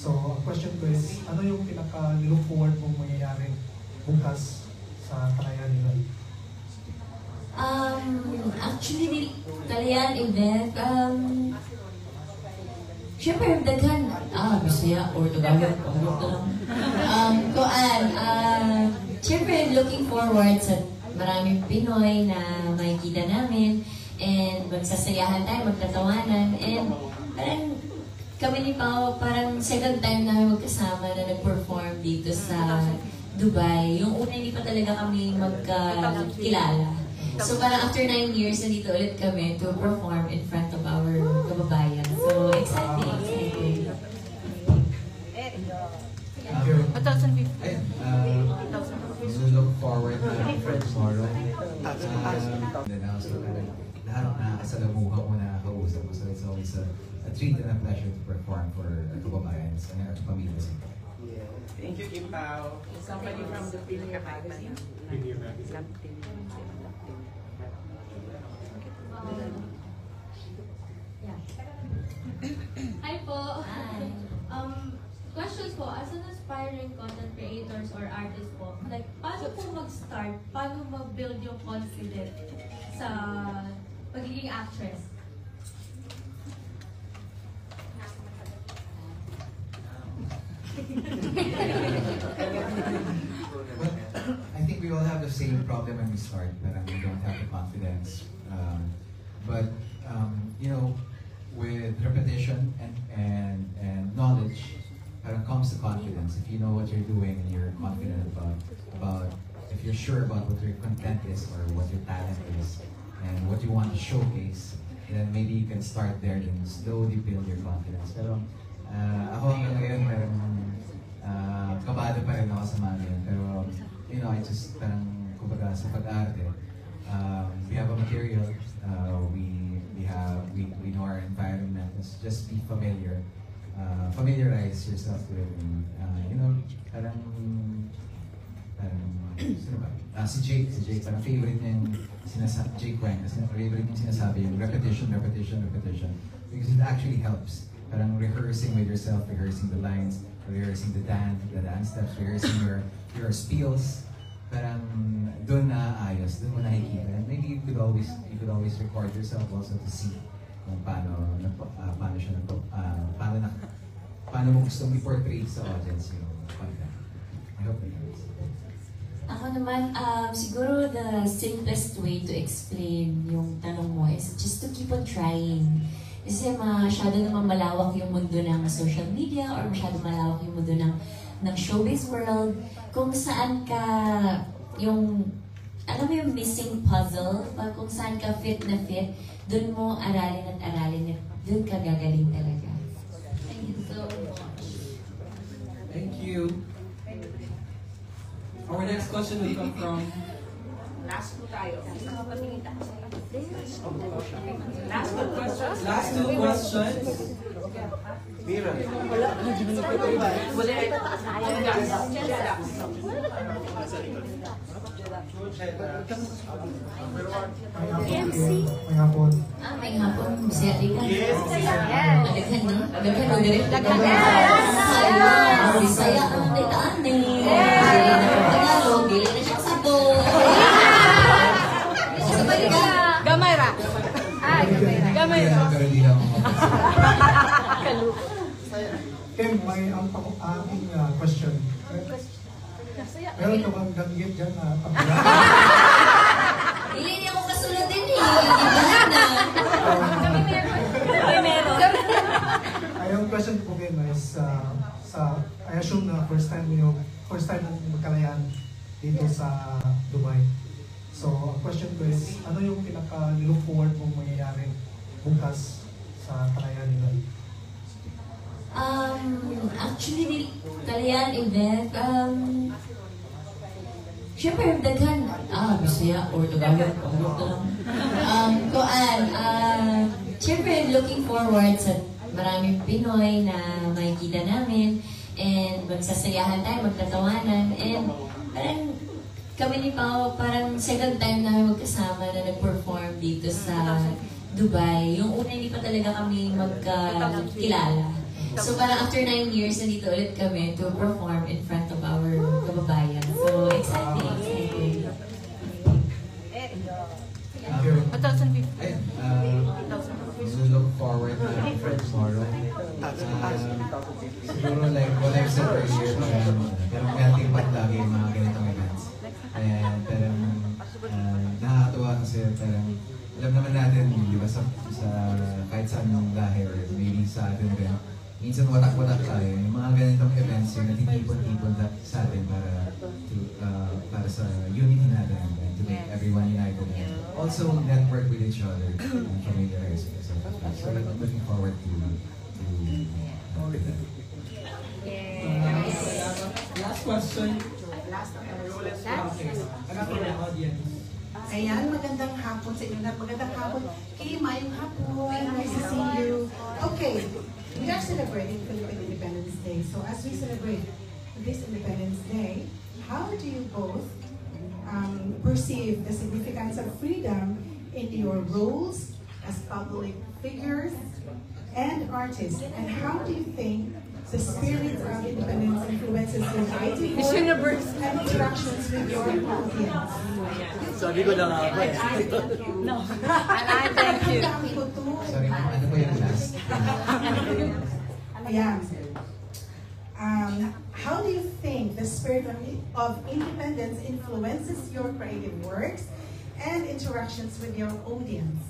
So, ang question ko is, ano yung pinaka-look forward mong mangyayari bukas sa Kalayaan event? Actually, Kalayaan event, syempre, daghan, Bisaya or Tagalog, syempre, looking forward sa maraming Pinoy na makikita namin and magsasayahan tayo, magtatawanan, and parang kami ni Pao, parang second time namin magkasama na nag-perform dito sa Dubai. Yung una, hindi pa talaga kami magkakilala. So parang after 9 years, nandito ulit kami to perform in front of our kababayan. So exciting. We look forward to tomorrow. Lahat na kasalamuha ko na kausap ko. So it's always a treat and a pleasure to perform for kababayan sa pamilya. Thank you, Kim Pao. Somebody from the Premier Magazine. Premier Magazine. Hi po. Hi. Questions po, as an aspiring content creators or artist po, like, paano po mag-start? Paano mag-build yung confidence sa pagiging actress? Well, I think we all have the same problem when we start, that we don't have the confidence. You know, with repetition and knowledge, comes the confidence. If you know what you're doing and you're confident about if you're sure about what your content is or what your talent is and what you want to showcase, then maybe you can start there and slowly build your confidence. Pero ako hanggang ngayon parang kabado pa rin ako sa mga ganyan. Pero you know, I just kumbaga sa pag-arte, we have a material, we know our environment. Let's just be familiar. Familiarize yourself with it. You know, sino ba? Si Jake, parang favorite niya yung Jake Wang, kasi favorite niya sinasabi yung repetition, because it actually helps. Parang rehearsing with yourself, rehearsing the lines, rehearsing the dance steps, rehearsing your spills. Parang doon na ayos, doon mo nakikita. And maybe you could always record yourself also to see kung paano mo gustong i-portray sa audience yung content. I hope that helps. Ako naman, siguro the simplest way to explain yung tanong mo is just to keep on trying. Kasi masyado naman malawak yung mundo ng social media or masyado malawak yung mundo ng showbiz world. Kung saan ka yung, alam mo yung missing puzzle, kung saan ka fit na fit, dun mo aralin at aralin at dun ka gagaling talaga. Thank you so much. Thank you. Our next question will come from... Last two tayo. Last two questions. Last two questions. Mira. MC? May hapon. May hapon. Bisaya rin ka. Yes. Daghan na? Daghan mo din? Daghan. Bisaya ang naitaan eh. Tagalog, dili na siya sabo. Gamay ra. Gamay ra. Pero di lang ako. Ken, may aking question. Meron ka bang ganggit dyan na pagkira? Hindi niya ako kasunod din eh. Ibahan na. May meron. Yung question ko po is, I assume na first time mong magkalayaan dito sa Dubai. So, ang question ko is, ano yung pinaka-look forward mong mangyayari bukas sa Kalayaan event? Actually, Kalayaan event, syempre, daghan, Bisaya or Tagalog, syempre, looking forward sa maraming Pinoy na makikita namin and magsasayahan tayo, magtatawanan, and parang kami ni Pao, parang second time namin magkasama na nag-perform dito sa Dubai. Yung una, hindi pa talaga kami magkakilala. So parang after 9 years, nandito ulit kami to perform in front of our kababayan. So exciting, exciting. Ayun, we look forward to tomorrow. Siguro like what I've said earlier, parang melting pot lagi yung mga ganitong events. And parang nakakatuwa kasi parang alam naman natin, di ba, sa kahit saan yung lahi or maybe sa atin rin, minsan watak-watak tayo. Yung mga ganitong events yung natitipon-tipon sa atin para sa unity natin and to make everyone united and also network with each other and familiarize with each other. So I'm looking forward to that. Last question. Ayan, magandang hapon sa inyo na. Magandang hapon. Kay Mayong hapon. Nice to see you. Okay, we are celebrating Philippine Independence Day. So as we celebrate this Independence Day, how do you both perceive the significance of freedom in your roles as public figures and artists? And how do you think the spirit of independence influences your writing work and interactions with your audience? Sabi ko na nga ba eh. No. Thank you. Sorry, ano ba yung last? Yeah. How do you think the spirit of independence influences your creative works and interactions with your audience?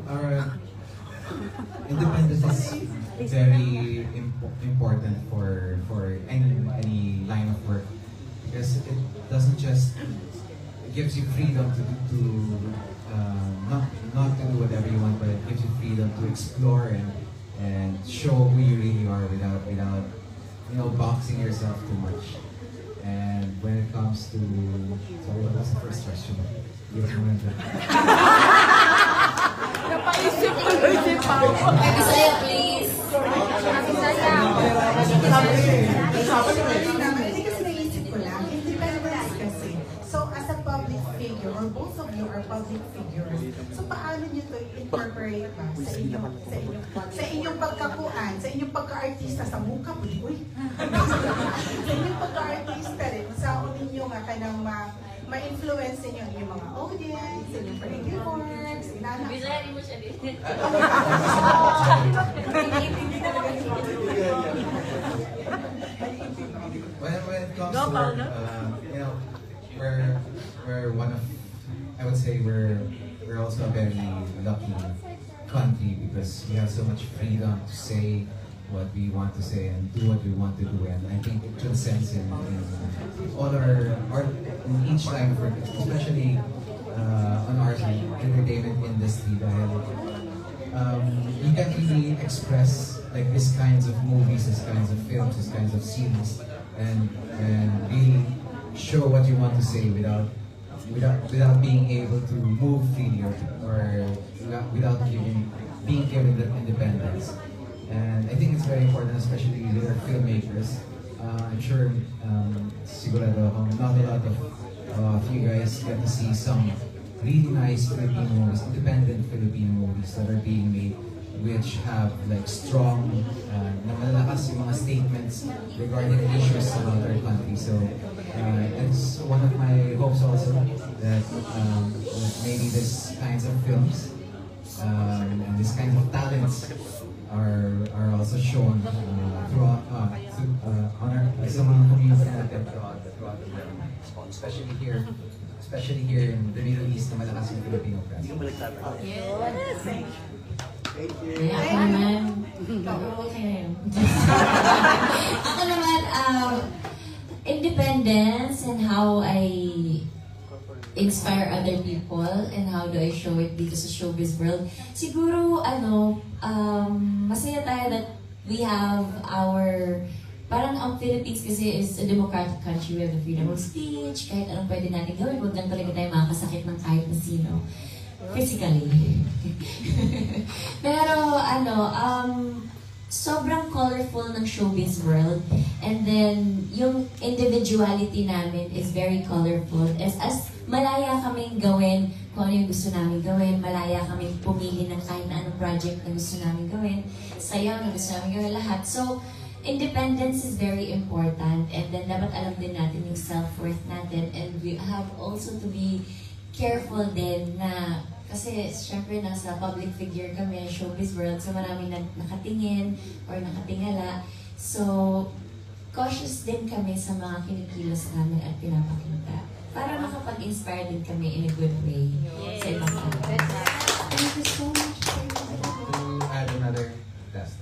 Our independence is very important for any line of work because it doesn't just it gives you freedom to not to do whatever you want, but it gives you freedom to explore and show who you really are without boxing yourself too much. And when it comes to sorry, what was the first question? You remember? Napaisip ko na si Pao. Bisaya, please. Hindi kasi naisip ko lang, independence kasi. So as a public figure, or both of you are public figures, so paano nyo ito incorporate ba sa inyong pagkakuan, sa inyong pagka-artista sa mukha po, uy. Sa inyong pagka-artista rin, sa ninyo nga kanang ma-influence ninyo yung mga audience, sa inyong creative works, inanak. Bisaya, di mo siya din. When it comes to work, we're one of, I would say we're also a very lucky country because we have so much freedom to say what we want to say and do what we want to do, and I think it transcends in all our in each line of work, especially on our entertainment industry. You can really express like these kinds of movies, these kinds of films, these kinds of series, and really show what you want to say without being able to move freely or without being given the independence. And I think it's very important, especially with our filmmakers. I'm sure, sigurado akong not a lot of you guys get to see some really nice Filipino movies, independent Filipino movies that are being made, which have like strong, namalakas yung mga statements regarding issues about our country. So it's one of my hopes also that maybe this kinds of films and this kinds of talents are also shown throughout on our sa mga community natin throughout the world, especially here in the Middle East na malakas yung Filipino press. Yes. Thank you. Ako naman, ako naman, independence and how I inspire other people and how do I show it dito sa showbiz world. Siguro, masaya tayo that we have our, parang ang Philippines kasi is a democratic country. We have the freedom of speech, kahit anong pwede natin gawin, huwag lang talaga tayo makakasakit ng kahit na sino. Physically. Pero, sobrang colorful ng showbiz world. And then, yung individuality namin is very colorful. As malaya kaming gawin kung ano yung gusto namin gawin. Malaya kaming pumili ng kahit na anong project na gusto namin gawin. Sayaw na gusto namin gawin lahat. So, independence is very important. And then, dapat alam din natin yung self-worth natin. And we have also to be careful din na kasi syempre nasa public figure kami, showbiz world, so maraming nakatingin or nakatingala. So, cautious din kami sa mga kinikilos namin at pinapakita. Para makapag-inspire din kami in a good way sa ibang tao. Thank you so much. To add another test.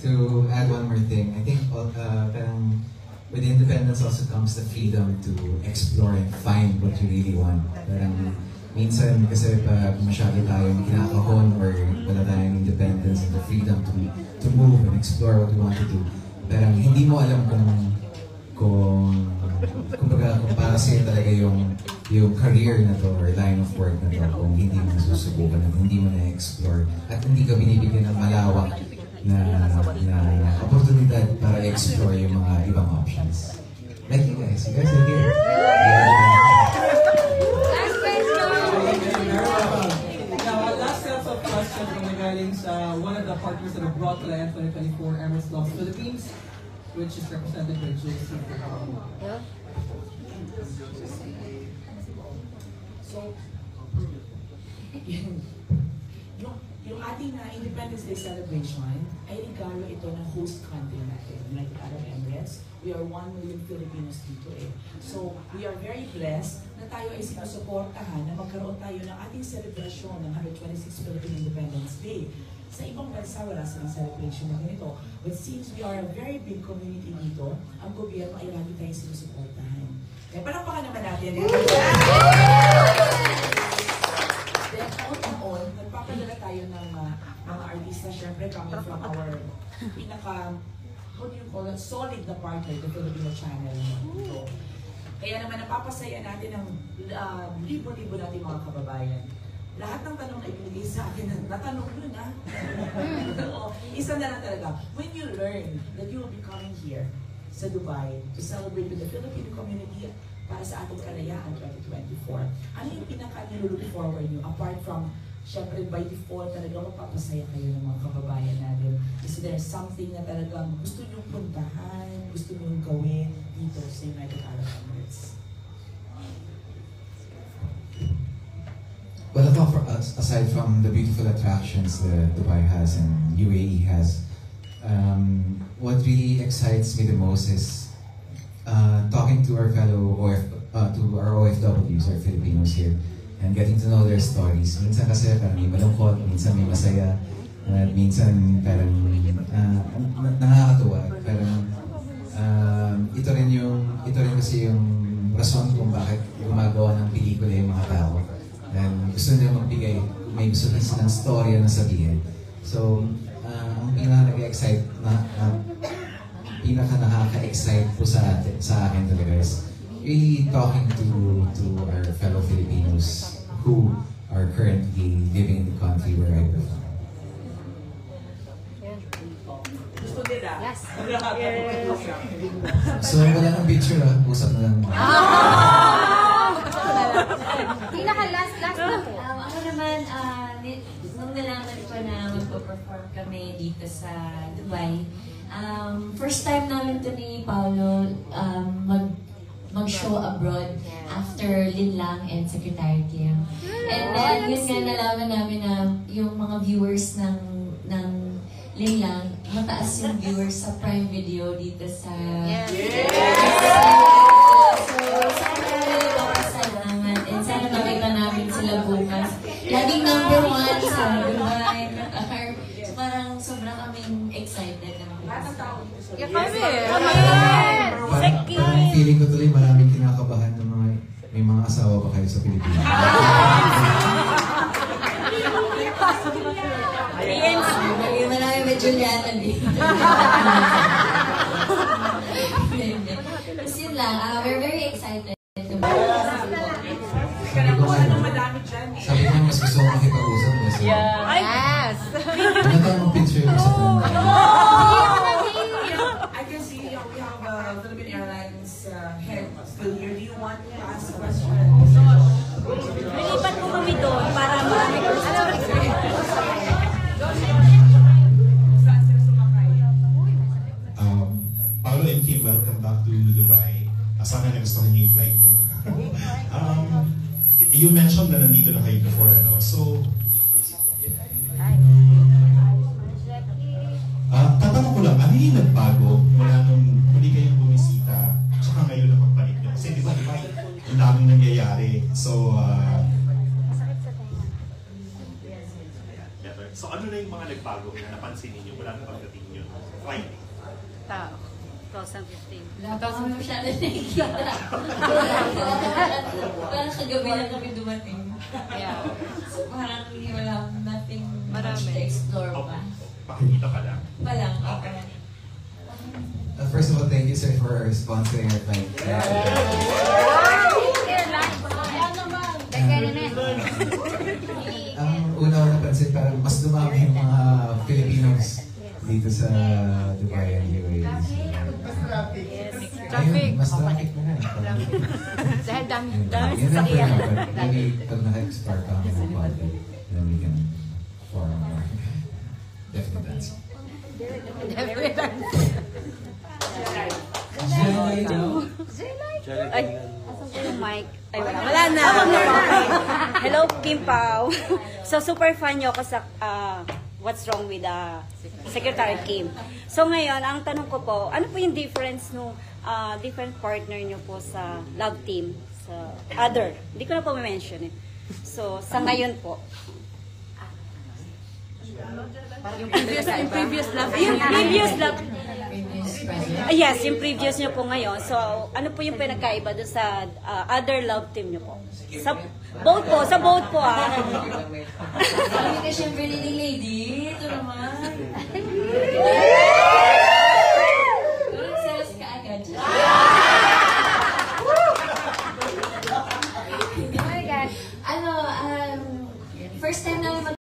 To add one more thing, I think parang with independence also comes the freedom to explore and find what you really want. Parang minsan kasi pag masyado tayong kinakahon or wala tayong independence and the freedom to move and explore what we want to do. Parang hindi mo alam kung para sa'yo talaga yung career na to or line of work na to kung hindi mo susubukan at hindi mo na-explore at hindi ka binibigyan ng malawak na oportunidad para explore yung mga ibang options. Like you guys are here. Last question! Now, last set of questions from galing sa one of the partners that have brought to the 2024 Emirates Lost Philippines, which is represented by JC. So, yung ating Independence Day celebration ay regalo ito ng host country natin, United Arab Emirates. We are 1 million Filipinos dito eh. So, we are very blessed na tayo ay sinusuportahan na magkaroon tayo ng ating celebration ng 126th Philippine Independence Day. Sa ibang bansa, wala silang celebration na ganito. But since we are a very big community dito, ang gobyerno ay lagi tayong sinusuportahan. Kaya palakpakan naman natin. Then, on, nagpapadala tayo ng mga artista, syempre, coming from our how do you call it, solid na partner, the Filipino Channel. Ito. Kaya naman, napapasaya natin ang libo-libo natin mga kababayan. Lahat ng tanong na ibinigay sa akin, natanong yun ha. Isa na lang talaga. When you learn that you will be coming here sa Dubai to celebrate with the Filipino community para sa ating kalayaan 2024, ano yung pinaka-nilook forward nyo? Apart from, syempre by default, talaga mapapasaya kayo ng mga kababayan natin. Is there something na talagang gusto nyo puntahan, gusto nyo gawin dito sa United Arab Emirates? Well, I thought for us, aside from the beautiful attractions that Dubai has and UAE has, what really excites me the most is talking to our fellow OFWs, our Filipinos here, and getting to know their stories. Minsan kasi parang may malungkot, minsan may masaya, minsan parang nakakatuwa. Parang ito rin kasi yung rason kung bakit gumagawa ng pelikula yung mga tao. And gusto nila magbigay, may gusto rin silang storya na sabihin. So, ang pinaka-excite nakaka-excite po sa akin talaga is really talking to our fellow Filipinos who are currently living in the country where I live. Gusto nila? Yes. So, wala nang picture usap na lang. Pinaka-last na. Ako naman, nung nalaman ko na magpo-perform kami dito sa Dubai, first time namin to ni Paolo mag-show abroad after Linlang and Secretary Kim. And then, yun nga nalaman namin na yung mga viewers ng Linlang, mataas yung viewers sa Prime Video dito sa... Sana makita namin sila bukas. Laging number 1 sa Dubai, Qatar. So parang sobrang kaming excited. Parang feeling ko tuloy maraming kinakabahan ng mga may mga asawa ba kayo sa Pilipinas? Marami ba Juliana dito? Tapos yun lang, we're very excited. Sabi ko mas gusto ko makipag-usap mo. Yes! Ano tayo mong picture mo sa I can see we have Philippine Airlines head still here. Do you want to ask a question? doon para marami ko Paolo and Kim, welcome back to Dubai. Sana nagustuhan niyo yung flight niyo. You mentioned na nandito na kayo before, ano? So, tatanong ko lang, ano yung nagbago mula nung huli kayong bumisita tsaka ngayon na pagbalik niyo? Kasi di ba, ang daming nangyayari. So, So ano na yung mga nagbago na napansin ninyo mula na pagdating nyo? Friday. 2015. Wala pa kami masyado nakikita. Parang kagabi lang kami dumating. Yeah. So parang wala nothing much Marami. to explore pa. Pakikita pa lang. Palang. Okay. First of all, thank you, sir, for sponsoring our flight. Ang una ko napansin, parang mas dumami yung mga Filipinos dito sa Dubai and UAE. Ayun, mas traffic na nga. Dahil dami Yun lang sasakyan. po yun, but maybe pag naka-expire ka kami ng konti, then we can form more definite answer. Jelay daw. Ay, yung mic. Ay, wala na. Okay. Hello, Kim Pao. So, super fan niyo ako sa What's Wrong with Secretary Kim. So, ngayon, ang tanong ko po, ano po yung difference no different partner niyo po sa love team? Sa other. Hindi ko na po ma-mention eh. So, sa ngayon po. Yung previous love. Yung previous love. Yes, yung previous niyo po ngayon. So, ano po yung pinagkaiba doon sa other love team niyo po? Sa boat po, Sabi ka siyempre leading lady. Ito naman. Selos ka agad. Ano, first time namin